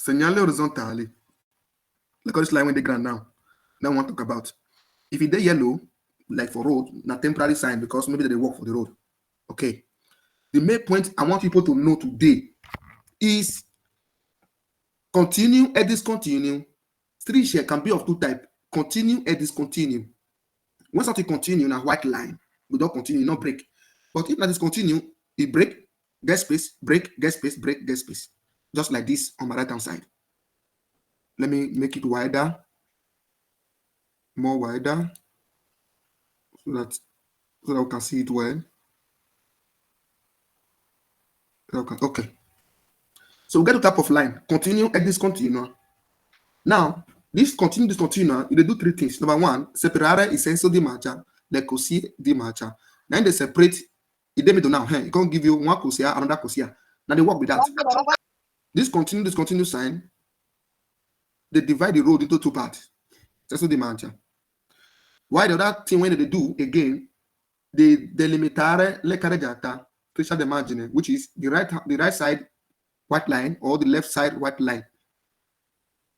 Segnali horizontali. Look at this line when they ground now. Now I want to talk about. If it's yellow, like for road, not temporary sign because maybe they work for the road. Okay. The main point I want people to know today is continue and discontinue. Street share can be of two types. Continue and discontinue. When something continue in a white line, we don't continue, not break. But if not discontinue, it break, get space, break, get space, break, get space. Just like this on my right hand side. Let me make it wider, more wider, so that we can see it well. Okay. So we get a type of line. Continue and discontinue. Now, this continue, discontinue, they do three things. Number one, separare il senso di marcia, le così di marcia. Then they separate, it they now, it can't give you one cosia, another cosia. Now they work with that. This continue, discontinue sign, they divide the road into two parts. Senso di marcia. Why the other thing when they do, again, they delimitare le carreggiata, striscia di margine, which is the right side white line or the left side white line.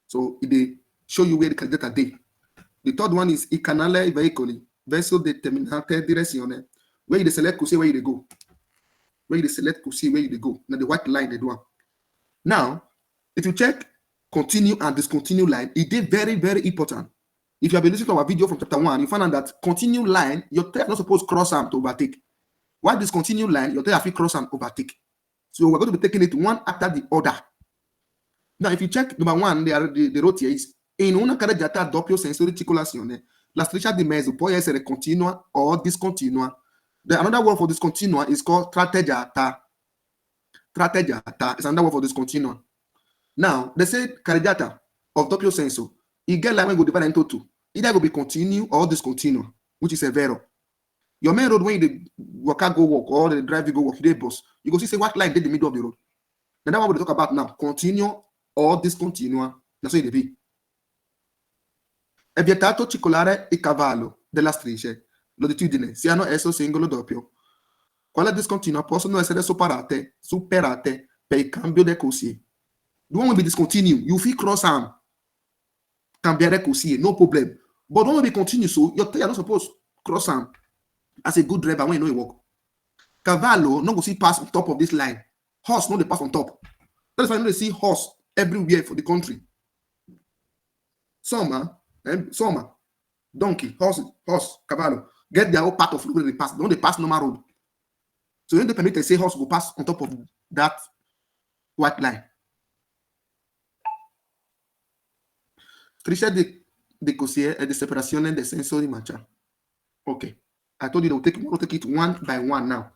So they show you where the carreggiata day. The third one is I canale veicoli verso determinate direzione. Where you select to see where you go. Where you select to see where you go. Now the white line they do. Now, if you check continue and discontinue line, it is very, very important. If you have been listening to our video from chapter 1, you find out that continue line, your tail not supposed to cross arm to overtake. While discontinue line, your tail have to cross arm overtake. So we're going to be taking it one after the other. Now, if you check number one, the road here is in una carreggiata a doppio senso di circolazione, la striscia di mezzo può essere continua o discontinua. The another word for discontinua is called tratteggiata. Tratteggiata is another word for discontinua. Now, they say carreggiata of doppio senso. You get line when go divide into two. Either will be continue or discontinue, which is a vero. Your main road when the worker go walk or the driver go walk, you bus. You go see say what line did the middle of the road. And that's what we talk about now. Continue or discontinua. That's what it be. È vietato circolare il cavallo della strisce, longitudine, siano esso singolo o doppio. Quelle discontinue possono essere superate per il cambio del corsie. The one will be discontinue. You feel cross arm. Cambiare corsie, no problem. But when we continue so, your tail not supposed to cross arm. As a good driver when you know you walk. Cavallo no go see pass on top of this line. Horse no they pass on top. That's why you know they see horse everywhere for the country. Summer, donkey, horse, cavallo get their own part of road they pass. Don't they pass normal road? So when they permit they say horse go pass on top of that white line. Striscia di corsie e di separazione del senso di marcia. Okay. I told you we'll take it one by one now.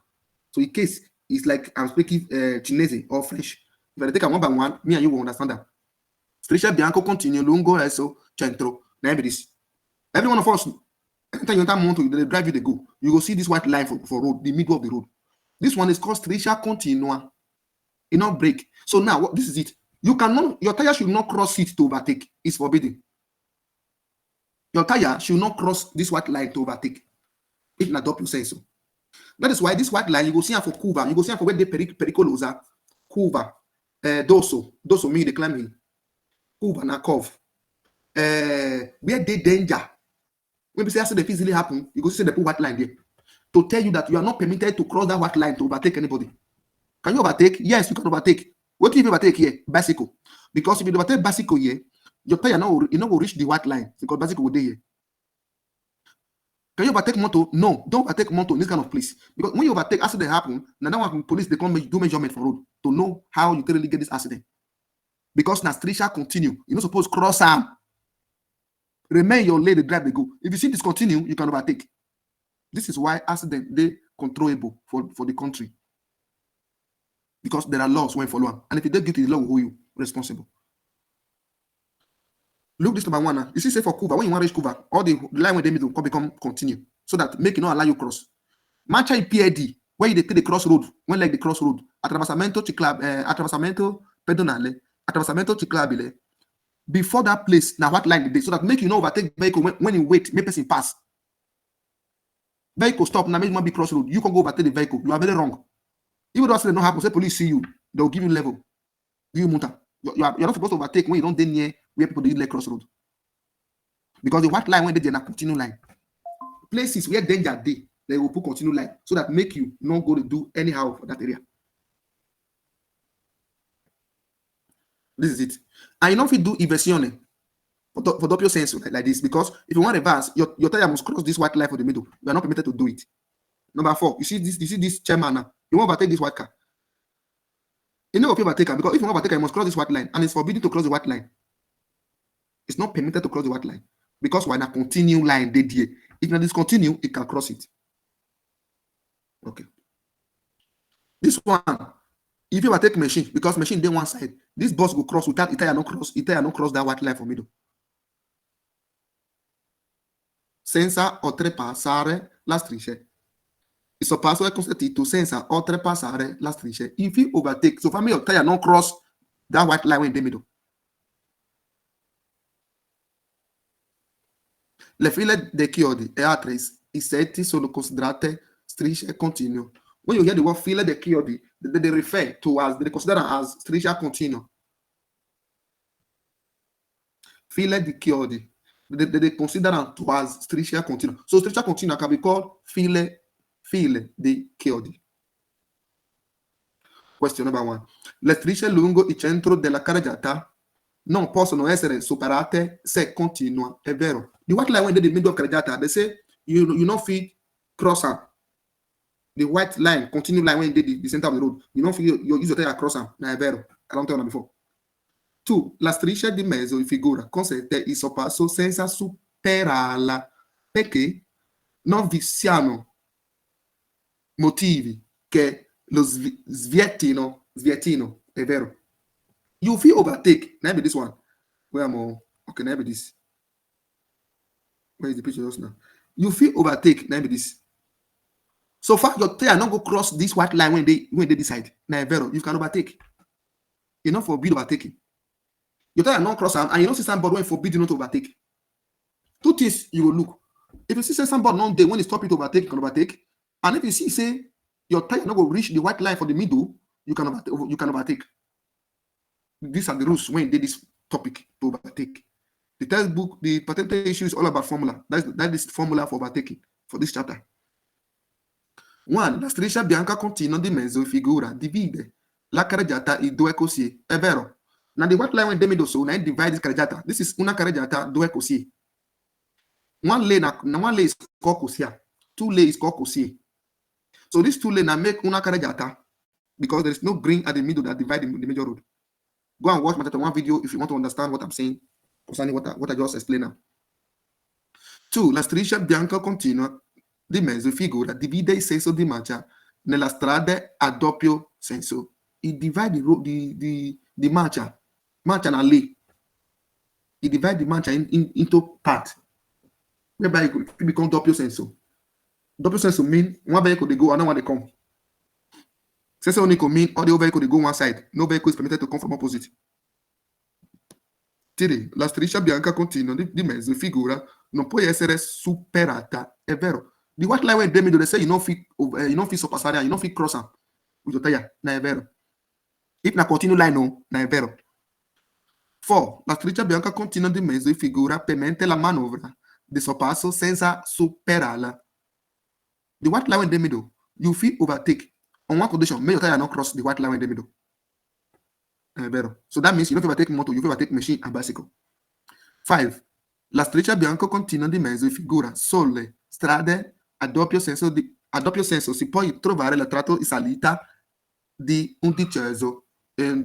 So in case it's like I'm speaking Chinese or French. If I take it one by one, me and you will understand that. Striscia bianco continue lungo verso centro. Now this. Every one of us, anytime you enter mountain, they drive you they go. You go see this white line for road, the middle of the road. This one is called striscia continua. It not break. So now this is it. You cannot, your tire should not cross it to overtake. It's forbidden. Your tire should not cross this white line to overtake. If not doppio senso. That is why this white line, you go see her for curva. You go see her for where the pericolosa. Curva. Dosso mean the climbing. Curva na curve. Where they danger. When we say accident easily happen, you go see the white line there. To tell you that you are not permitted to cross that white line to overtake anybody. Can you overtake? Yes, you can overtake. What do you overtake here? Bicycle. Because if you overtake bicycle here, your tire you not will reach the white line because bicycle will be here. Can you overtake motor? No, don't overtake motor in this kind of place. Because when you overtake, accident happen, now one police they come do measurement for road to know how you really get this accident. Because now striscia continue. You're not supposed to cross arm. Remain your lane, the drive they go. If you see this continue, you can overtake. This is why accident they controllable for the country. Because there are laws when follow. And if you don't get the law, who you responsible. Look this number one now. You see, say for curva, when you want to reach curva, all the line with them will become continue. So that make it not allow you cross. Marcia in PID, where you take the crossroad, when like the crossroad, attraversamento pedonale, attraversamento ciclabile. Before that place, now what line did they? So that make you know overtake vehicle when you wait, make person pass. Vehicle stop, now make one be crossroad. You can go overtake the vehicle. You are very wrong. Even though accident not happen, say police see you, they will give you level. Give you multa. you're not supposed to overtake when you don't dey near where people dey like crossroad. Because the white line when they dey na continue line. Places where danger dey, they will put continue line so that make you not go to do anyhow for that area. This is it. And you know if you do inversione for doppio sense like this, because if you want reverse, your tire must cross this white line for the middle. You are not permitted to do it. Number 4, you see this chairman now. You want to overtake this white car. You know, overtake her, because if you want to overtake her, you must cross this white line, and it's forbidden to cross the white line. It's not permitted to cross the white line because we're in a continue line. If you discontinue, it can cross it. Okay. This one, if you overtake machine, because machine dey one side, this bus will cross without it no cross that white line for middle. Senza oltrepassare la striscia. Il sorpasso è consentito senza oltrepassare la striscia. If you overtake, so for me, your tire not cross that white line in the middle. Le file dei chiodi e altri insetti sono considerate strisce continue. When you hear the word file dei chiodi, they refer to as, they consider as striscia continua. File di chiodi, they consider to as striscia continua. So striscia continua can be called file di chiodi. Question number 1. Le strisce lungo il centro della carreggiata non possono essere superate se continua. È vero. The white line when they in the middle of carreggiata, they say you not fit cross am. The white line, continue line when they the center of the road, you not fit you use your tire across am. È vero. I don't tell you before. 2. La striscia di mezzo in figura consente il sorpasso senza superarla, perché non vi siano motivi che lo svietino, è vero. You feel overtake, maybe this one. Where am I? Okay, maybe this. Where is the picture just now? You feel overtake, maybe this. So far, your tire not go cross this white line when they decide. Now, vero, you can overtake. You not forbid overtaking. Your tire not cross and you don't see somebody when forbid you not to overtake. 2 things you will look. If you see somebody not there when they stop you to overtake, you can overtake. And if you see say your tire not go reach the white line for the middle, you can overtake. These are the rules when they this topic to overtake. The textbook, the patent issue is all about formula. That is formula for overtaking for this chapter. 1. La striscia bianca continua di mezzo figura divide la carreggiata in 2 così. È vero. Now the white line when they middle so now divide this carreggiata. This is una carreggiata 2 così. One lane is called così. 2 lane is called così. So these 2 lanes make una carreggiata because there is no green at the middle that divide the major road. Go and watch my chapter 1 video if you want to understand what I'm saying concerning what I just explained now. 2. La striscia bianca continua di mezzo figura divide il senso di marcia nella strada a doppio senso. It divide the marcia na lane. It divide the marcia into parts, whereby it could become doppio senso. Doppio senso mean one vehicle they go, another one they come. Senso unico mean all the vehicle they go one side. No vehicle is permitted to come from opposite. 3. La striscia bianca continua di mezzo figura non può essere superata. È vero. The white line when they middle, they say you don't fit sorpassare, you don't fit cross am with your tire. Na è vero. If na continue line no, na è vero. 4. La striscia bianca continua di mezzo figura permette la manovra di sorpasso senza superarla. The white line when they middle, you fit overtake on one condition, make your tire not cross the white line when they middle. Vero. So that means you don't overtake motor, you overtake machine and bicycle. 5. La striscia bianca continua di mezzo figura sulle strade a doppio senso si può trovare la tratto in salita di un diceso,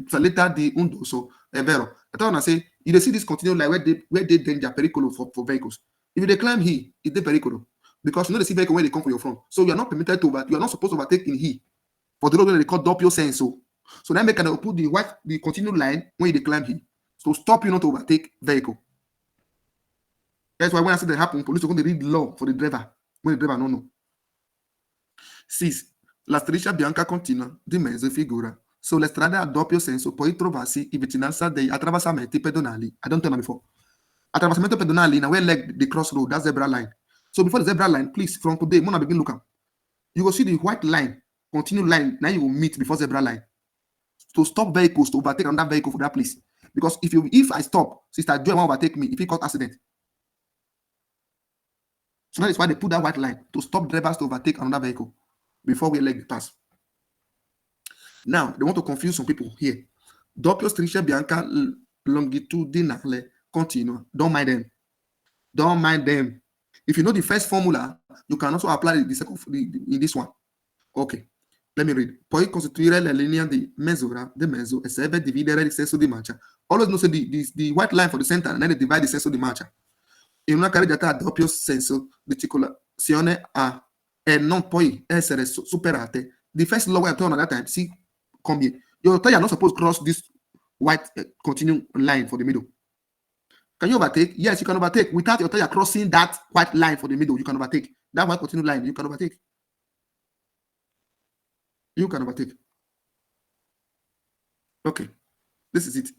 salita di un dosso. È vero. I thought I say you see this continue line where they danger pericolo for vehicles. If they climb here, it's the pericolo because you know they see vehicle when they come for your front. So you are not permitted to you are not supposed to overtake in here for the road they call doppio senso. So that make can put the continue line when they climb here. So stop you not to overtake vehicle. That's why when I say that happen, police are going to read law for the driver when the driver no know. 6. La striscia bianca continua di mezzo figura sulle strade a doppio senso puoi trovarsi in vicinanza degli attraversamenti pedonali. I don't tell you before. Attraversamento pedonali now where like the crossroad, that's zebra line. So before the zebra line, please from today, Mona begin look up. You will see the white line, continue line. Now you will meet before zebra line to stop vehicles to overtake another vehicle for that place. Because if I stop, Sister Joy won't overtake me if he cause accident. So that is why they put that white line to stop drivers to overtake another vehicle before we let it pass. Now, they want to confuse some people here. Doppio striscia bianca longitudinale continua. Don't mind them. Don't mind them. If you know the first formula, you can also apply the second in this one. Ok, let me read. Poi costituire la linea di misura di mezzo e serve dividere il senso di marcia. Always know say the white line for the center and then they divide the senso di marcia. In una carreggiata a doppio senso di circolazione A e non poi essere superate. The first law I turn at that time, see, come here. Your tire are not supposed to cross this white continuing line for the middle. Can you overtake? Yes, you can overtake. Without your tire crossing that white line for the middle, you can overtake. That white continuing line, you can overtake. You can overtake. Okay, this is it.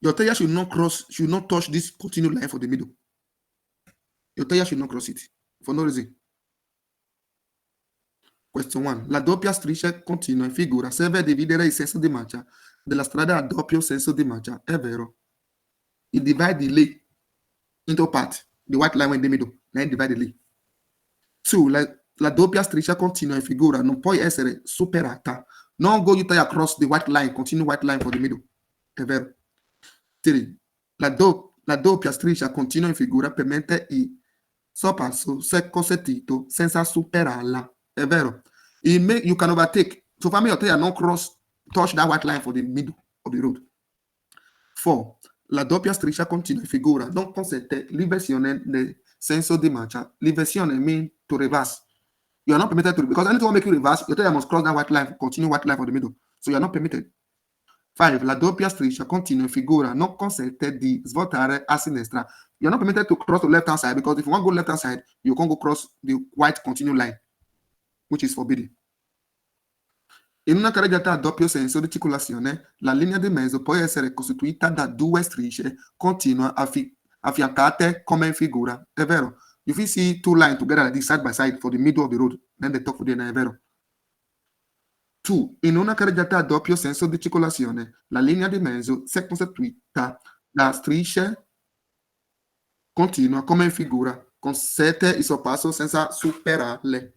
Your tire should not touch this continued line for the middle. Your tire should not cross it for no reason. Question 1. La doppia striscia continua in figura serve a dividere il senso di marcia della strada a doppio senso di marcia. È vero. It divide the lane into part. The white line in the middle. Then divide the lane. 2. La doppia striscia continua in figura non può essere superata. Non go you tie across the white line, continue white line for the middle. È vero. 3. La doppia striscia continua in figura permette il sorpasso se consentito senza superarla. È vero. You can overtake. So family your tire non touch that white line for the middle of the road. 4. La doppia striscia continua in figura non consente l'inversione del senso di marcia. L'inversione means to reverse. You are not permitted to, because anything will make you reverse, your tire must cross that white line, continue white line for the middle. So you are not permitted. 5. La doppia striscia continua in figura non consente di svoltare a sinistra. You are not permitted to cross the left hand side, because if you want to go left hand side, you can't go cross the white continue line, which is forbidden. In una carreggiata a doppio senso di circolazione, la linea di mezzo può essere costituita da due strisce continue affiancate come in figura. È vero. If you see two lines together like this side by side for the middle of the road, then they talk for the è vero. 2. In una carreggiata a doppio senso di circolazione, la linea di mezzo si è costituita da strisce continue come in figura, consente il sorpasso senza superarle.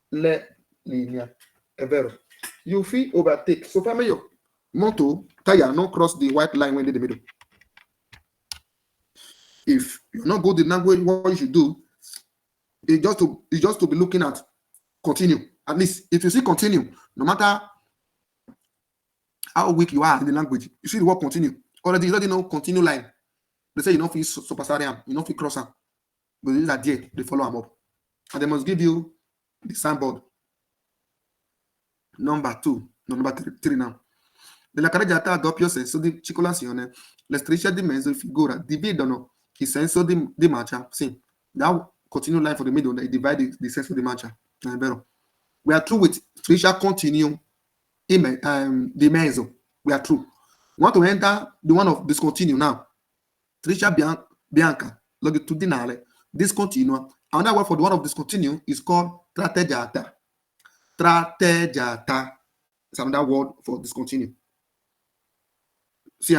Le linee. È vero. You feel overtake. So family, your motto, tire not cross the white line when in the middle. If you're not good in language, what you should do is just to be looking at continue. At least if you see continue, no matter how weak you are in the language, you see the word continue. Already you already know continue line. They say you don't feel superstar, you don't feel crosser. But these are there, they follow them up. And they must give you the signboard. Number 2, number 3 now. Nella carreggiata a doppio senso di circolazione, le strisce di mezzo in figura dividono il senso di marcia. Sì, that continue line for the middle, they divide the senso di marcia. È vero. We are through with striscia continue di mezzo. We are through. We want to enter the one of discontinue now. Striscia bianca, longitudinale, discontinua. Another word for the one of discontinue is called tratteggiata. Tratteggiata is another word for discontinue. See,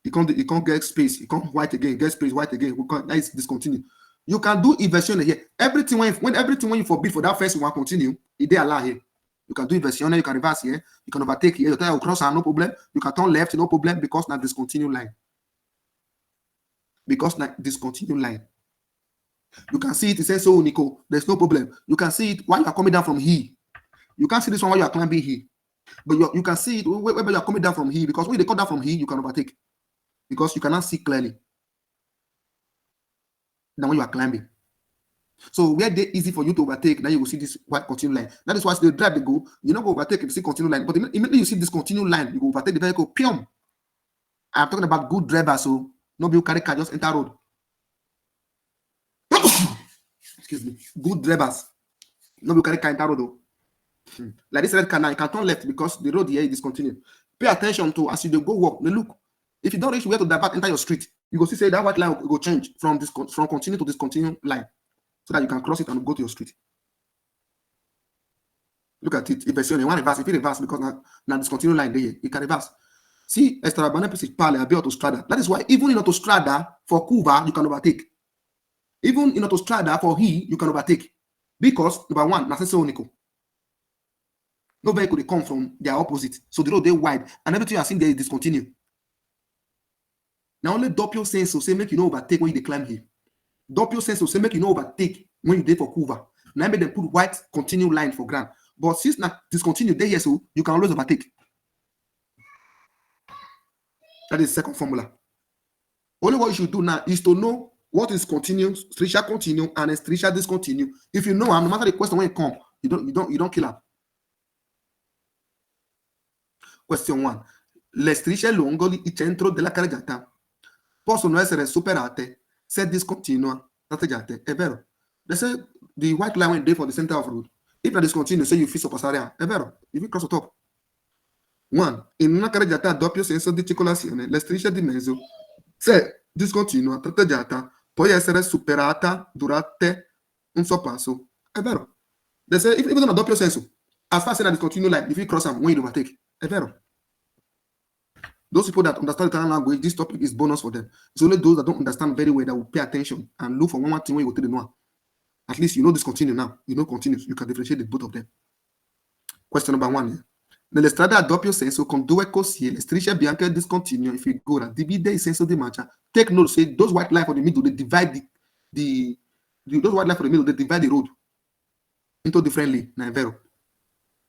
you can't get space, you can't white again, get space, white again. That is discontinue. You can do inversion here. Everything when you forbid for that first one continue, it allow here. You can do inversion, you can reverse here, you can overtake here, you can cross no problem. You can turn left, no problem, because now discontinue line. Because now discontinue line. You can see it says so Nico, there's no problem. You can see it while you are coming down from here. You can't see this one while you are climbing here. But you can see it whenever you are coming down from here, because when they come down from here, you can overtake. Because you cannot see clearly than when you are climbing. So where they easy for you to overtake, then you will see this white continue line. That is why the drive they go, you not go overtake if you see continue line. But immediately you see this continue line, you go overtake the vehicle. Pium. I'm talking about good drivers, so nobody carry car, just enter road. Excuse me. Good drivers. Nobody carry car enter road though. Like this red car now, you can turn left because the road here is discontinued. Pay attention to as you go walk. Look, if you don't reach where to divert, enter your street, you go see say that white line will go change from continue to discontinue line, so that you can cross it and go to your street. Look at it. Inversione. One reverse. If you reverse, because now discontinue line there, you can reverse. See, extrabane principale abbi autostrada. That is why even in autostrada for curva you can overtake. Even in autostrada for he you can overtake, because number one, na senso unico. No vehicle they come from their opposite, so the road they wide, and everything you are seeing there is discontinue. Now only doppio senso say make you know overtake when you climb here. Doppio senso say make you know overtake when you dey for curva. Now make them put white continue line for ground. But since na discontinue there, yes, so you can always overtake. That is the second formula. Only what you should do now is to know what is continue, striscia continue, and striscia discontinue. If you know, no matter the question when it come, you don't kill them. Question 1. Le strisce lungo il centro della carreggiata possono essere superate se discontinua tratteggiate. È vero. They say the white line went there for the center of road. If that discontinue, say you fit sorpassare. È vero. If you cross the top. 1. In una carreggiata a doppio senso di circolazione, le strisce di mezzo, se discontinua tratteggiata, può essere superata durante un sorpasso. È vero. They say if even a doppio senso, as far as a discontinue line, if you cross them, when you overtake. È vero. Those people that understand the Italian language, this topic is bonus for them. It's only those that don't understand very well that will pay attention and look for one thing when you go to the noir. At least you know discontinue now. You know continue. You can differentiate the both of them. Question number 1. Nelle strade a doppio senso con due corsie, le strisce bianche discontinue in figura divide il senso di marcia. Take note, say those white lines for the middle, they divide those white lines for the middle, they divide the road into different lanes. È vero.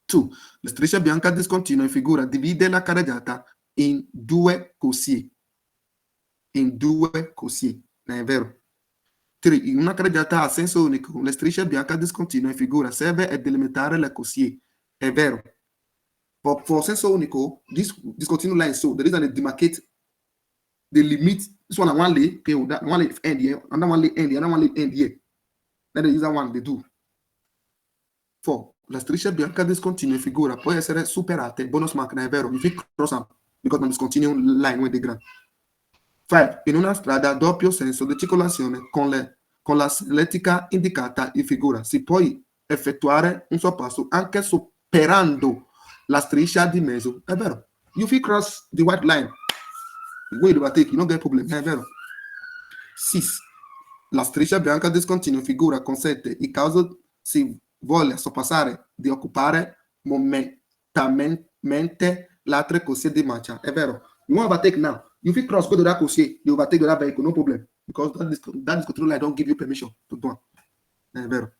2. La striscia bianca discontinua in figura divide la carreggiata in due corsie. In due corsie. È vero. 3. In una carreggiata a senso unico, la striscia bianca discontinua in figura serve a delimitare le corsie. È vero. For senso unico, this discontinue line, so there is a demarcate the limit. This one one lane, okay, that one lane end here, another one lane end here, another one lane end here. Then the user one they do. 4. La striscia bianca discontinua in figura può essere superate. Bonus mark, è vero. If you cross them, because non discontinue line with the ground. 5. In una strada a doppio senso di circolazione con la segnaletica indicata in figura si può effettuare un sorpasso anche superando la striscia di mezzo. È vero. If you cross the white line, when you overtake, you don't get problem. È vero. 6. La striscia bianca discontinua in figura consente, in caso si voglia sorpassare, di occupare momentaneamente l'altra corsia di marcia. È vero. You want to overtake now. If you cross, go to that corsia, you overtake the other vehicle, no problem. Because that discontinue line don't give you permission to do it. È vero.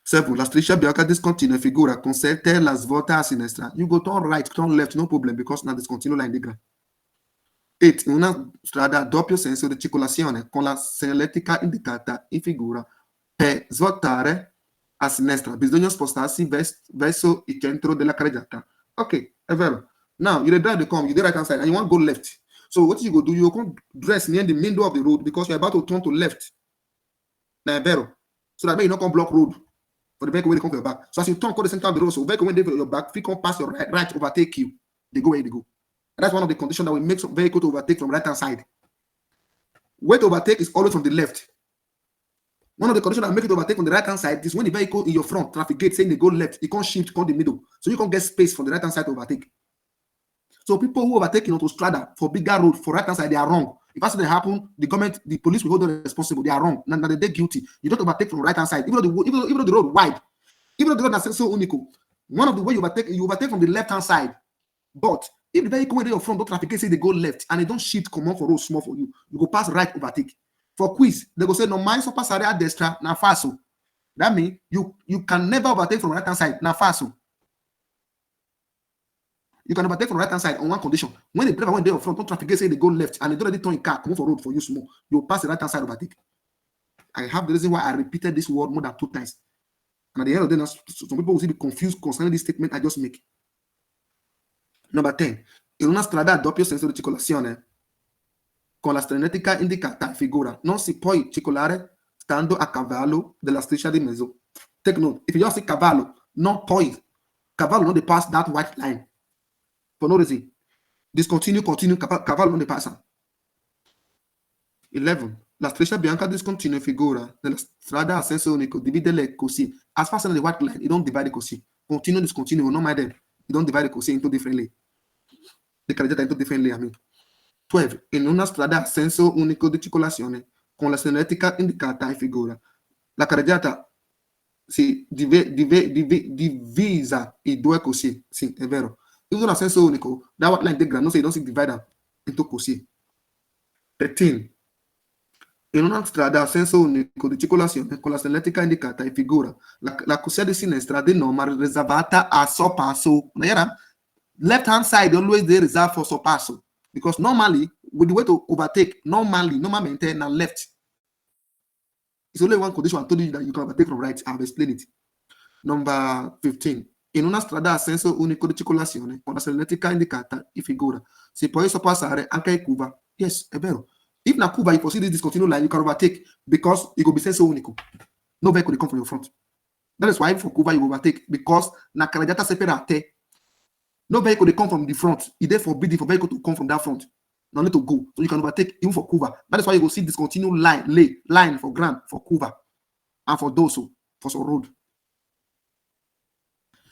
7. La striscia bianca discontinua in figura consente la svolta a sinistra. You go turn right, turn left, no problem, because now discontinue line di ground. 8. In una strada a doppio senso di circolazione con la segnaletica indicata in figura per svoltare a sinistra bisogna spostarsi verso il centro della carreggiata. Ok, è vero. Now you drive the come, you the right hand side, and you want to go left. So what you go do? You go dress near the middle of the road because you're about to turn to left. Now, vero. So that way you not come block road for the vehicle when they come to your back. So as you turn to the center of the road, so vehicle when they your back, if you come past your right overtake you, they go where they go. And that's one of the conditions that will make some vehicle to overtake from right hand side. Way to overtake is always from the left. One of the conditions that make it overtake on the right hand side is when the vehicle in your front traffic gate saying they go left, you can't shift, come the middle, so you can't get space from the right hand side to overtake. So people who overtake in autostrada for bigger road for right hand side, they are wrong. If accident happen, the government, the police will hold them responsible. They are wrong. Now they're guilty. You don't overtake from right hand side, even though the road wide, even though the road is so unique. One of the way you overtake from the left hand side. But if the vehicle in your front don't traffic say they go left and they don't shift come on for road small for you, you go pass right overtake. For quiz, they go say no mind so pass area destra na faso. That means you can never overtake from right hand side na faso. You can overtake from right hand side on one condition. When the driver went there in front, don't traffic say they go left and they don't already turn in car, come for road for you small. You pass the right hand side overtake. I have the reason why I repeated this word more than 2 times. And at the end of the day, some people will be confused concerning this statement I just make. Number 10. In una strada a doppio senso di circolazione con la segnaletica indicata in figura non si può circolare stando a cavallo della striscia di mezzo. Take note, if you just say cavallo, not point. Cavallo non pass that white line. For no reason. Discontinue, continue, cavallo non pass. 11. La striscia bianca discontinua figura nella strada a senso unico, dividele così. As far as the white line, you don't divide it così. Continuo, discontinuo, no mind them. You don't divide it così into differently. Le carreggiate into differently, I mean. 12. In una strada a senso unico di circolazione, con la segnaletica indicata in figura, la carreggiata si divisa in due così. Sì, è vero. If it's a senso unico, that white line diagram, no say you don't see divide into così. 13. In una strada a senso unico di circolazione con la segnaletica indicata in figura, la corsia di sinistra di norma riservata a sorpasso. Left hand side always they reserve for sorpasso because normally with the way to overtake normalmente na left. It's only one condition I told you that you can overtake from right. I've explained it. Number 15. In una strada a senso unico di circolazione con la segnaletica indicata in figura si può sorpassare anche in curva. Yes, è vero. If na curva you foresee this discontinuous line, you can overtake because it will be senso unico. No vehicle will come from your front. That is why for curva you overtake because na carreggiata separate. No vehicle will come from the front. It is forbidden for vehicle to come from that front. No need to go. So you can overtake even for curva. That is why you will see discontinuous line for ground for curva and for dorsal for some road.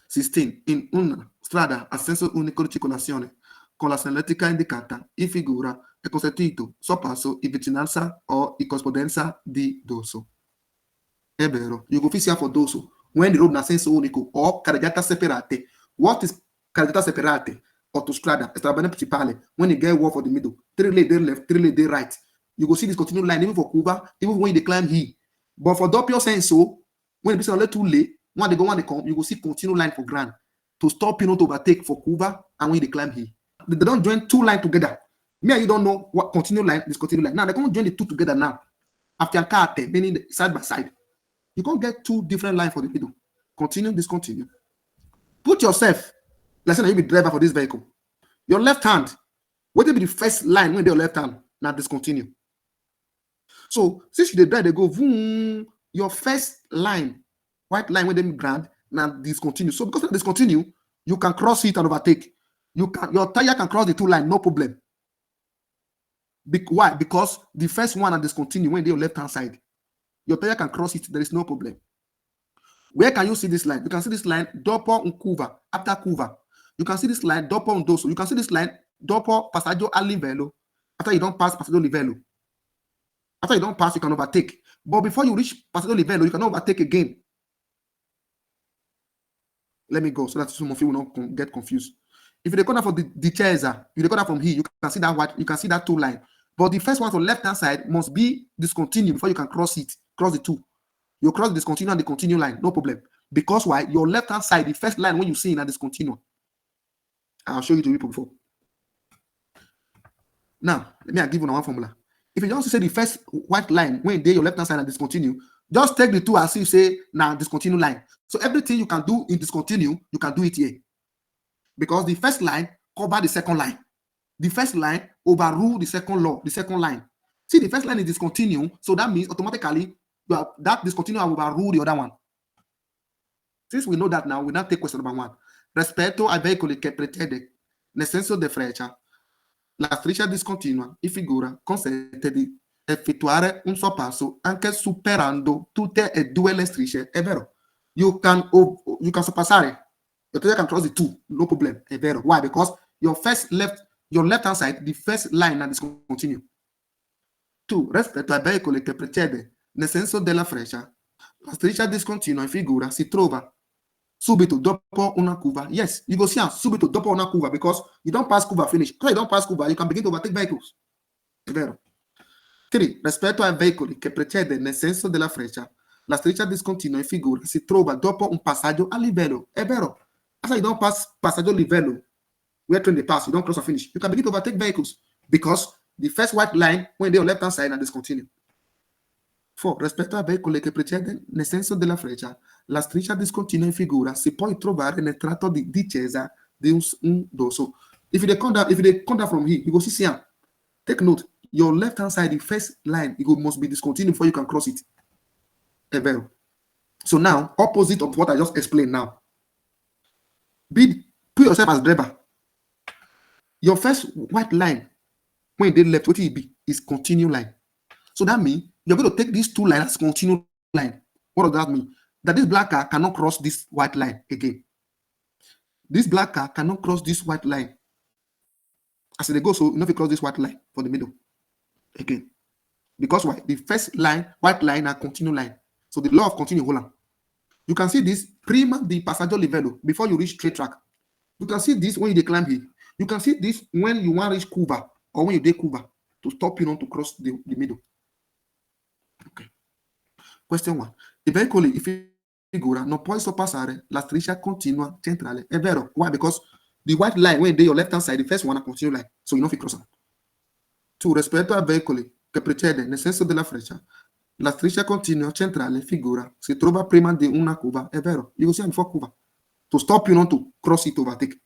16. In una strada a senso unico di circolazione con la segnaletica indicata in figura è consentito sorpasso in vicinanza o in corrispondenza di dorso. È vero. You go fit see for dorso when the road na senso unico or carreggiata separate. What is carreggiata separate? Autostrada, strada principale, when you get one for the middle, 3 lane dey left, 3 lane dey right. You go see this continuous line even for curva, even when you climb hill. But for doppio senso, when it's only 2 lane, one they go, one they come, you go see continuous line for ground to stop you not to overtake for curva and when they climb hill. They don't join 2 lines together. Me and you don't know what continuous line, discontinuous line. Now they're going to join the 2 together now. After a car, meaning side by side. You can't get 2 different lines for the middle. Continue, discontinue. Put yourself, let's say you be driver for this vehicle. Your left hand, what will be the first line when your left hand? Now discontinue. So since you drive, they go, vroom, your first line, white line when they ground, now discontinue. So because of discontinue, you can cross it and overtake. Your tire can cross the 2 line, no problem. Why? Because the first one and discontinue when they're on left hand side. Your tire can cross it, there is no problem. Where can you see this line? You can see this line dopo un curva, after curva. You can see this line dopo un dorso. You can see this line dopo passaggio a livello. After you don't pass passaggio livello. After you don't pass, you can overtake. But before you reach passaggio livello, you can overtake again. Let me go so that some of you will not get confused. If you corner for the Chesa, you corner from here, you can see that white, you can see that 2 line. But the first one on the left hand side must be discontinued before you can cross it, cross the 2. You cross the discontinue and the continue line, no problem. Because why? Your left hand side, the first line when you see in a discontinue. I'll show you to people before. Now, let me give you one formula. If you just say the first white line when they your left hand side and discontinue, just take the 2 as you say now discontinue line. So everything you can do in discontinue, you can do it here. Because the first line cover the second line. The first line overrule the second law, the second line. See, the first line is discontinue, so that means automatically that discontinue will overrule the other one. Since we know that now, we now take question number 1. Rispetto ai veicoli che precede, nel senso di freccia, la striscia discontinua in figura consente di effettuare un sorpasso anche superando tutte e 2 le strisce. È vero. You can sorpassare. Your tire can cross the 2, no problem. È vero. Why? Because your left hand side, the first line is discontinue. 2. Rispetto ai veicoli che precede, nel senso della freccia, la striscia discontinua in figura si trova subito dopo una curva. Yes, you go see subito dopo una curva because you don't pass curva finish. Because you don't pass curva, you can begin to overtake vehicles. È vero. 3. Rispetto ai veicoli che precede nel senso della freccia, la striscia discontinua in figura si trova dopo un passaggio a livello. È vero. After you don't pass passaggio a livello, where train they pass, you don't cross or finish, you can begin to overtake vehicles because the first white line when they're on left hand side and discontinue. 4. Rispetto ai veicoli che precede nel senso della freccia, la striscia discontinua in figura si può trovare nel tratto di discesa di un dorso. If they come down from here, you go see here. Take note, your left hand side, the first line, it must be discontinued before you can cross it. È vero. So now, opposite of what I just explained now. Put yourself as driver. Your first white line, when they left, what it be is continue line. So that means you're going to take these two lines as continuous line. What does that mean? That this black car cannot cross this white line again. This black car cannot cross this white line. As they go, so you know if you cross this white line for the middle again. Because why? The first line, white line, and continuous line. So the law of continuous hold on. You can see this prima di passaggio livello before you reach straight track. You can see this when you climb here. You can see this when you want to reach curva or when you take curva to stop you not to cross the middle. Okay. Question 1. I veicoli in figura non puoi sorpassare la striscia continua centrale. È vero. Why? Because the white line when they your left hand side, the first one a continue line. So you know if you cross. 2. Rispetto ai veicoli che precede nel senso della freccia, la striscia continua centrale figura si trova prima di una curva. È vero. You go see before curva. To stop you not to cross it overtake.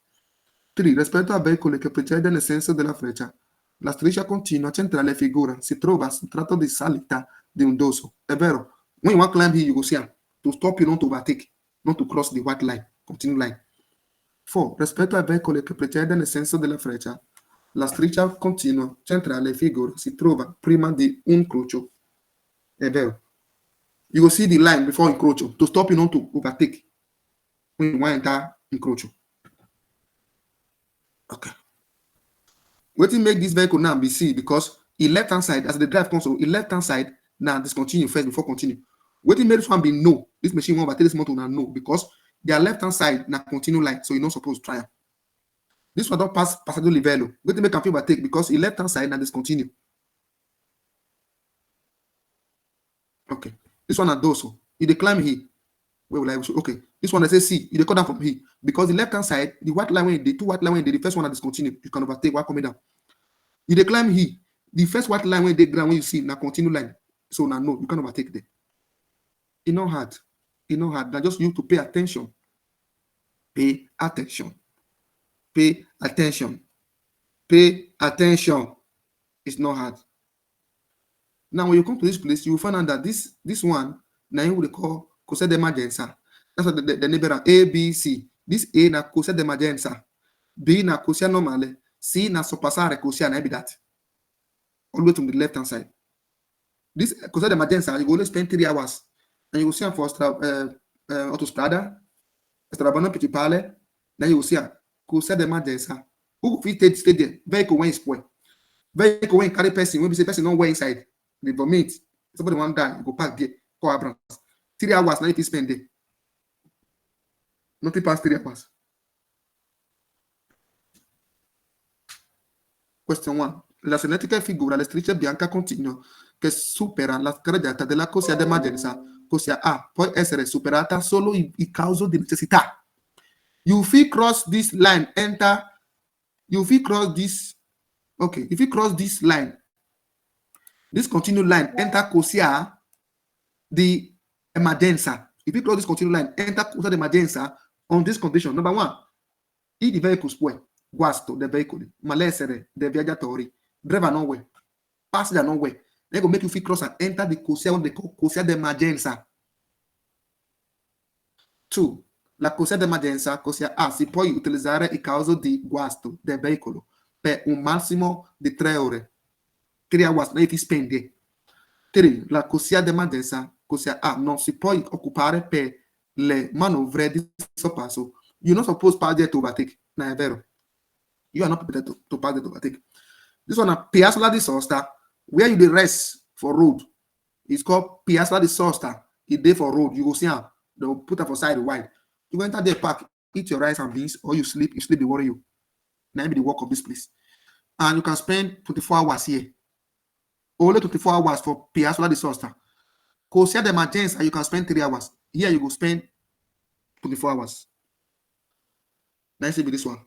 3. Rispetto a veicoli che precede nel senso della freccia, la striscia continua centrale figura si trova sul tratto di salita di un dosso. È vero. When you want to climb here, you go see to stop you not to overtake, not to cross the white line, continue line. 4. Rispetto ai veicoli che precede nel senso della freccia, la striscia continua centrale figura si trova prima di un incrocio. È vero. You go see the line before incrocio to stop you not to overtake when you want to enter incrocio. Okay. Wetin make this vehicle now be C because in left hand side as the drive console, in left hand side now discontinue first before continue. Wetin make this one be no? This machine won't overtake this motor now no because their left hand side now continue line, so you're not supposed to try. This one don't pass passaggio livello. Wetin make am fit overtake because in left hand side now discontinue. Okay. This one na dorsal. You dey climb here. Where will I? Okay. This one I say C. You dey cut down from here because the left hand side, the white line when the two white line when the first one na discontinue, you can overtake while coming down. You dey climb here. The first white line when they ground when you see na continue line. So now no, you can overtake them. It's not hard. It's not hard. Now just you to pay attention. Pay attention. Pay attention. Pay attention. It's not hard. Now, when you come to this place, you will find out that this one, now you will call cosè d'emergenza. That's what the neighbor A, B, C. This A na cosè d'emergenza. B na così normale. C na sorpassare così na be that. All the way to the left hand side. This cosè d'emergenza, you go only spend 3 hours. And you will see for autostrada, stradone principale. Then you will see cosè d'emergenza. Who fit stay there? Vehicle when spoil. Vehicle when carry person, when be say person don't wear inside. The vomit. Somebody want die, you go park there. Call Abrams. 3 hours, now you spend there. Nothing past 3 hours. Question 1. La cinetica figura le strisce bianca continua che supera la carreggiata della corsia d'emergenza. Corsia A può essere superata solo in caso di necessità. You fit cross this line, enter. You fit cross this. Okay, if you cross this line, this continued line, enter corsia the emergenza. If you cross this continued line, enter corsia the emergenza on this condition. Number 1, if the vehicle spoil, guasto del veicoli, malessere dei viaggiatori, driver nowhere, passenger nowhere, they go make you fit cross and enter the corsia d'emergenza. 2. La corsia d'emergenza, corsia A, si può utilizzare in caso di guasto del veicolo per un massimo di 3 ore. 3 hours, if you spend it. 3. La corsia d'emergenza, corsia A, non si può occupare per le manovre di sorpasso. You're not supposed to pass there to overtake. No, è vero. You are not prepared to pass there to overtake. This one, piazzola di sosta, where you dey rest for road. It's called piazzola di sosta. It's there for road. You go see am. They'll put am for side wide. You go enter there, park, eat your rice and beans, or you sleep, they worry you. Now be the work of this place. And you can spend 24 hours here. Only 24 hours for piazzola di sosta. Corsia d'emergenza, you can spend 3 hours. Here you go spend 24 hours. Let's see this one.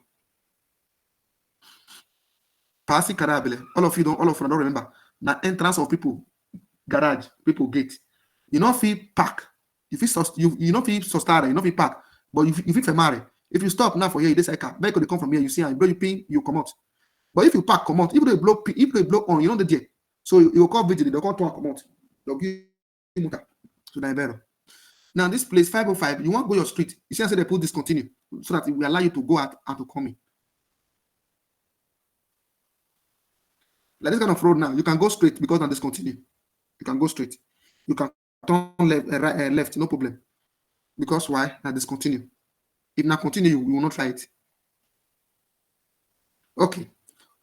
Passi carabile. All of you don't remember. Now entrance of people, garage, people gate. You know if you park, you know if you sostare, you know if you park, but if you fermare, if you stop now for here, this car, vehicle they come from here, you see, and blow you pin, you come out. But if you park, come out. If they blow on, you know the day. So you will call vigil, they'll call to come out. They'll give you so that's better. Now this place 505, you want to go your street. You see, I say they put discontinue so that it will allow you to go out and to come in. Like this kind of road now, you can go straight because of discontinue. You can go straight. You can turn left, no problem. Because why? Now discontinue. If now continue, you will not try it. Okay.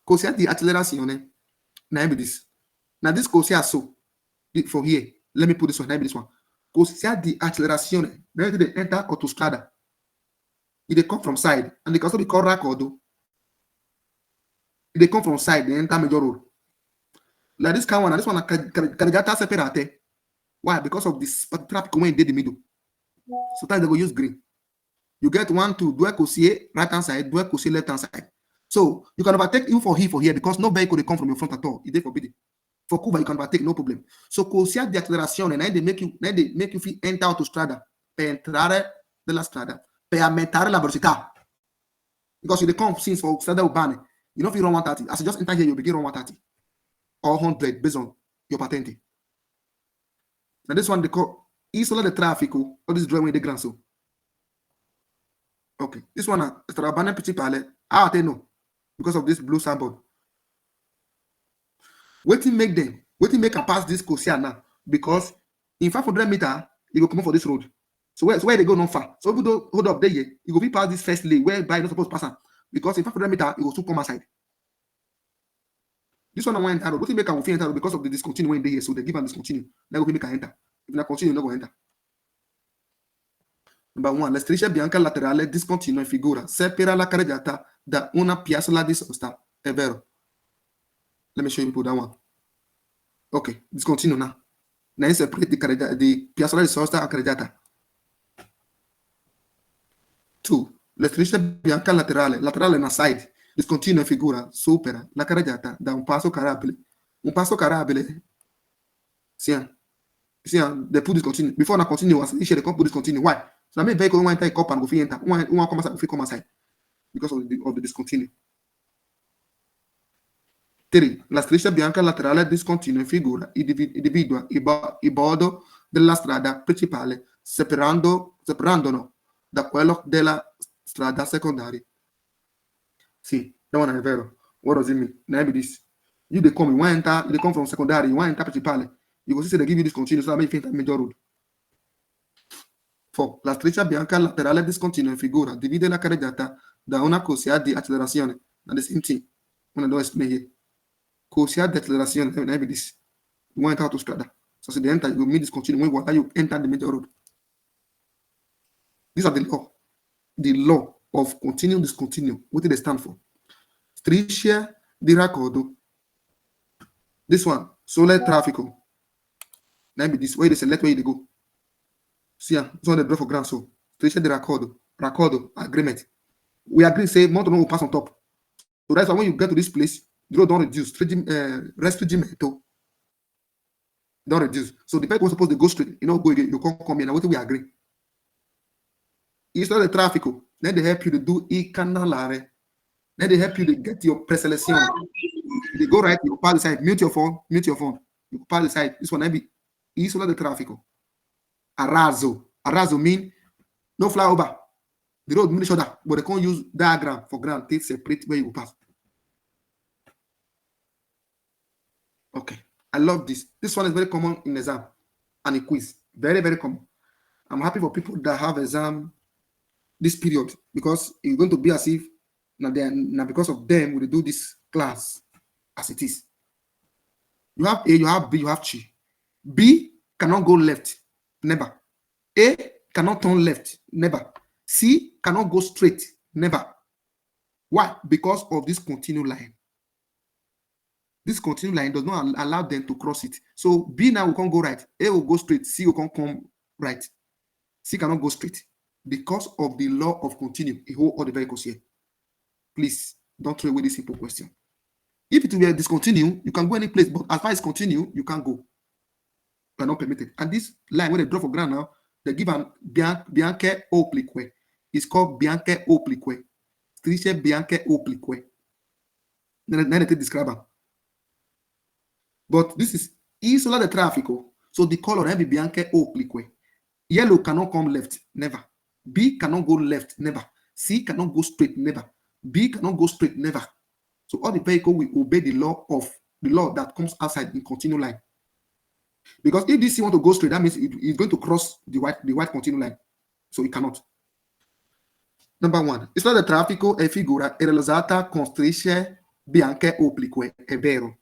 Consider the acceleration. Now be this. Now this consider so for here. Let me put this one. Now be this one. Consider the acceleration. Now they enter autostrada. They come from side, and they can also be called raccordo. They come from side, they enter major road. Like this kind one, this one carregata separate. Why? Because of this traffic when they in the middle. Sometimes they go use green. You get 1, 2, due coursier right hand side, due coursier left hand side. So you can overtake you for here because no vehicle they come from your front at all. It is forbidden. For Cuba, you can overtake, no problem. So consider the acceleration and then they make you feel enter autostrada per entrare della strada per aumentare la velocità. Because if they come since for strada urbana, you know if you run 130, as you just enter here, you begin run 130 or 100 based on your patente. Now this one they call isola de traffico, all this drawing the grand so. Okay, this one is strada principale. They know because of this blue signboard. Waiting make them, waiting make a pass this Kosia now because in 500 meters, you go come for this road. So where they go not far. So if you don't hold up there, you go be past this first lane where you're not supposed to pass because in 500 meters, you go soon come outside. This one I want to enter. Waiting make a enter because of the discontinue in there, so they give them discontinue. Now go make a enter. If not continue, you not go enter. Number 1, la striscia bianca laterale discontinua in figura separa la carreggiata da una piazzola di sosta. È vero. Let me show you that one. Okay, discontinue now. Now separate the piazzola di sosta and carreggiata. 2, la striscia bianca laterale na side discontinua in figura supera la carreggiata da un passo carabile. Un passo carabile. Sia, they put discontinue. Before na continue, as they come put discontinue. Why? So I mean vehicle one take up and go free enter. One come outside because of the discontinue. 3. La striscia bianca laterale discontinua in figura individua il bordo della strada principale separandolo da quello della strada secondaria. Sì, that one è vero. What does it mean? Now be this. You they come from secondary, you want enter principale. You go see they give you discontinue so that make you enter major road. 4. La striscia bianca laterale discontinua in figura divide la carreggiata da una corsia di accelerazione. Now the same thing. When I don't explain here. Corsia di accelerazione. Now be this. You want enter autostrada. So they enter, you mean discontinue when you enter the major road. These are the law. The law of continue, discontinue. What do they stand for? Striscia di raccordo. This one, sole traffico. Now be this way they select where they go. See, this one they draw for ground. So striscia di raccordo agreement. We agree, say motor will pass on top. So that's why when you get to this place, the road don't reduce. Restringimento don't reduce. So the people supposed to go straight. You know, go again. You can't come here. Now what do we agree? It's not the traffic. Then they help you to do e-canalare. Then they help you to get your preselezione. They go right, you pass the side, mute your phone. You pass the side. This one maybe isola del traffico. Arraso mean no flyover. The road mean shoulder, but they can't use diagram for ground. They separate where you will pass. Okay, I love this. This one is very common in exam and a quiz. Very, very common. I'm happy for people that have exam this period because it's going to be as if now because of them we do this class as it is. You have A, you have B, you have C. B cannot go left, never. A cannot turn left, never. C cannot go straight, never. Why? Because of this continued line. This continued line does not allow them to cross it. So B now will can't go right. A will go straight. C will can't come right. C cannot go straight because of the law of continue. It hold all the vehicles here. Please don't throw away this simple question. If it will discontinue, you can go any place, but as far as continue, you can't go. You are not permitted. And this line, when they draw for ground now, they give an bianche oblique. It's called bianche oblique. Strisce bianche oblique. Then they describe it. But this is isola del traffico. So the color will be bianche oblique. Yellow cannot come left, never. B cannot go left, never. C cannot go straight, never. B cannot go straight, never. So all the vehicle will obey the law that comes outside in continue line. Because if this C want to go straight, that means it's going to cross the white continuous line. So it cannot. Number one, isola del traffico è figura è realizzata con strisce bianche oblique, è vero.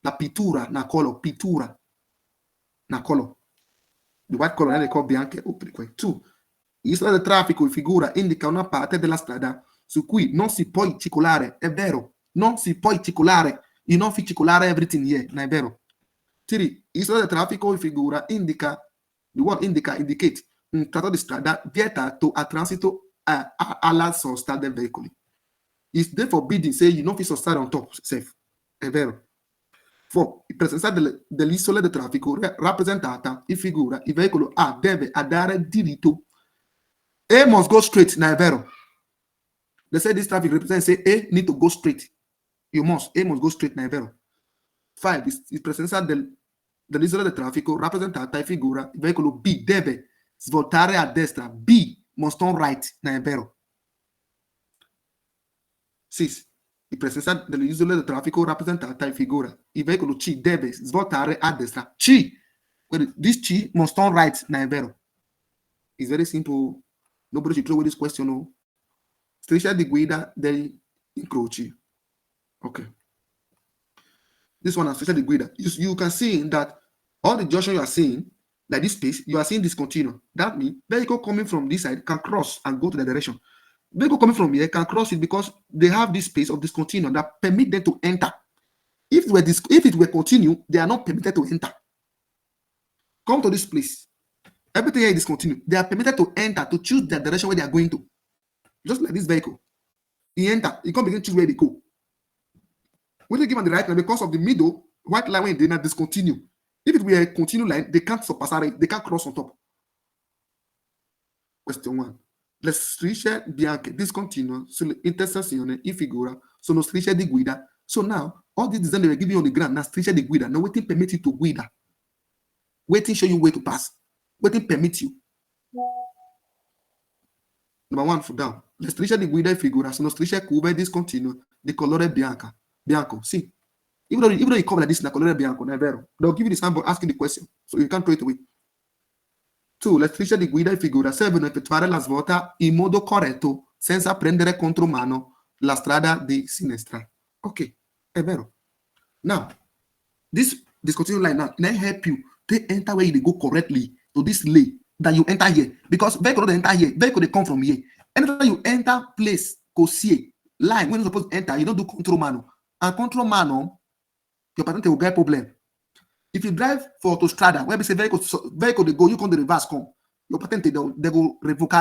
La pittura, na color, pittura, na color. The white color è called bianche oblique. Two, isola del traffico figura indica una parte della strada su cui non si può circolare, è vero. Non si può circolare. You know, circolare everything here, non è vero. Three, isola del traffico figura indica, the word indicate un tratto di strada vietato a transito alla sosta dei veicoli. It's therefore forbidden, say you non fi sostare on top, safe. È vero. 4. In presenza dell'isola del traffico rappresentata in figura, il veicolo A deve dare diritto. A must go straight, no, è vero. They say this traffic represents, say A need to go straight. A must go straight, no, è vero. 5. In presenza dell'isola del traffico rappresentata in figura, il veicolo B deve svoltare a destra. B must turn right, no, è vero. 6. In presenza dell'isola del traffico rappresentata in figura, il veicolo C deve svoltare a destra. C. This C must turn right, no, è vero. It's very simple. Nobody should throw away this question. No. Striscia di guida degli incroci. Okay. This one is striscia di guida. You can see that all the junction you are seeing, like this space, you are seeing discontinuous. That means vehicle coming from this side can cross and go to the direction. Vehicle coming from here can cross it because they have this space of discontinuous that permit them to enter. If it were continue, they are not permitted to enter. Come to this place. Everything here is discontinuous. They are permitted to enter, to choose the direction where they are going to. Just like this vehicle. He enter, he can't begin to choose where they go. When they give on the right line, because of the middle white line, when they not discontinue. If it were a continue line, they can't surpassare, they can't cross on top. Question 1. Le strisce bianche discontinue sulle intersezioni in figura sono strisce di guida. So now, all this design they were giving you on the ground, now strisce di guida. Now waiting permit you to guida. Waiting show you where to pass. Waiting permit you. Number 1 for down. Le strisce di guida in figura sono strisce curve discontinue di colore bianco. See, even though you come like this in the colore bianco, non è vero. They'll give you the sample, ask you the question, so you can't throw it away. 2. Le strisce di guida in figura servono a effettuare la svolta in modo corretto, senza prendere contromano la strada di sinistra. Ok, è vero. Now, this discontinuous line now can help you to enter where you go correctly to this lane that you enter here. Because vehicle don't enter here, vehicle they come from here. Anytime you enter place, go see line, when you're supposed to enter, you don't do control mano. And control mano, your patente will get problem. If you drive for autostrada, where we say vehicle they go, you come the reverse come. Your patente, they go revoke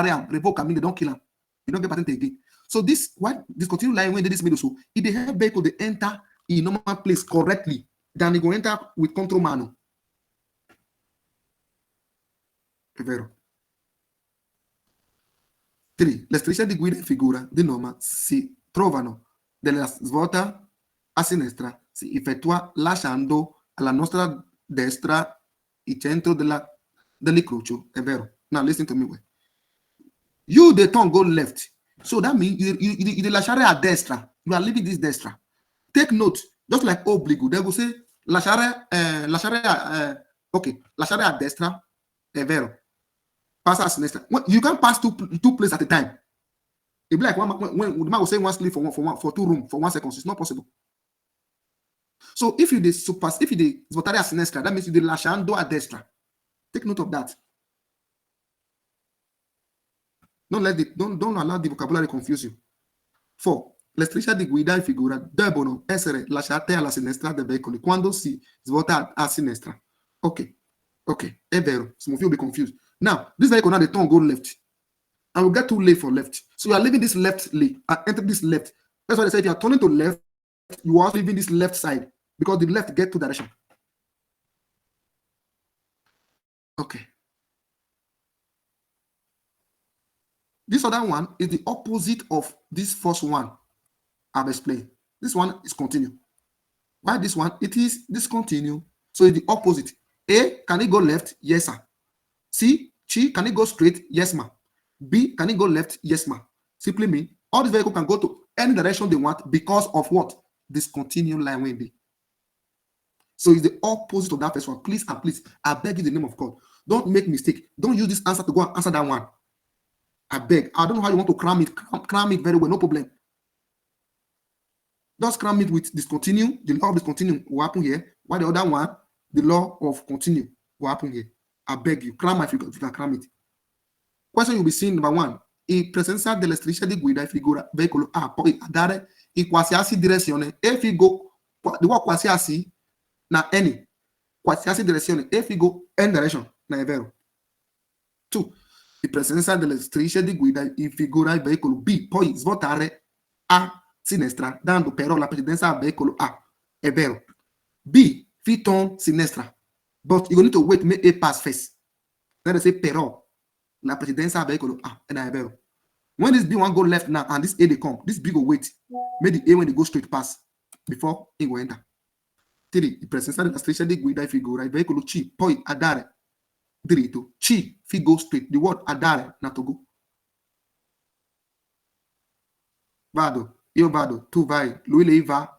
mean they don't kill them. You don't get patente again. So this continue line when they this middle, so if they have vehicle, they enter in normal place correctly, then they go enter with control mano. È vero. 3. Le strisce di guida in figura di norma si trovano della svolta a sinistra, si effettua lasciando alla nostra destra il centro dell'incrocio. È vero. Now listen to me. You the turn go left. So that means you lasciare a destra. You are leaving this destra. Take note, just like obligo, they will say lasciare a destra. È vero. Pass a sinistra. You can pass two places at a time. It'd be like when the man will say one sleep for 2 rooms for 1 second. It's not possible. So if you svoltare a sinistra, that means you lasciando a destra. Take note of that. Don't allow the vocabulary confuse you. 4. Le strisce di guida in figura devono essere lasciate alla sinistra dei veicoli quando si svolta a sinistra. Ok, è vero. Some of you will be confused. Now, this vehicle now they turn go left. And we'll get 2 lane for left. So you are leaving this left lane and enter this left. That's why they say if you are turning to left, you are leaving this left side because the left get 2 direction. Okay. This other one is the opposite of this first one I've explained. This one is continue. Why this one? It is discontinue. So it's the opposite. A, can it go left? Yes, sir. C, can it go straight? Yes, ma'am. B, can it go left? Yes, ma'am. Simply mean all these vehicles can go to any direction they want because of what? Discontinue line windy. So it's the opposite of that first one. Please and please, I beg you in the name of God, don't make mistake. Don't use this answer to go and answer that one. I beg. I don't know how you want to cram it. Cram it very well, no problem. Just cram it with discontinue. The law of discontinue will happen here. While the other one, the law of continue will happen here. I beg you, cram if you can cram it. Question you'll be seeing, number one. In presenza delle strisce di guida figura veicolo A poi a dare in qualsiasi direzione e figo the word qualsiasi na any qualsiasi direzione e figo n direction na è vero. 2. In presenza delle strisce di guida in figura il veicolo B poi svoltare a sinistra dando però la precedenza al veicolo A è vero. B fit on sinistra but you need to wait make A pass first. Let us say però la precedenza al veicolo A and è vero. When this B1 go left now and this A they come, this B go wait. Make the A when they go straight pass before it go enter. 3. In presenza della striscia di guida figura il veicolo C poi a dare diritto. C fi go straight. The word a dare na to go. Vado, io vado, tu vai, lui lei va,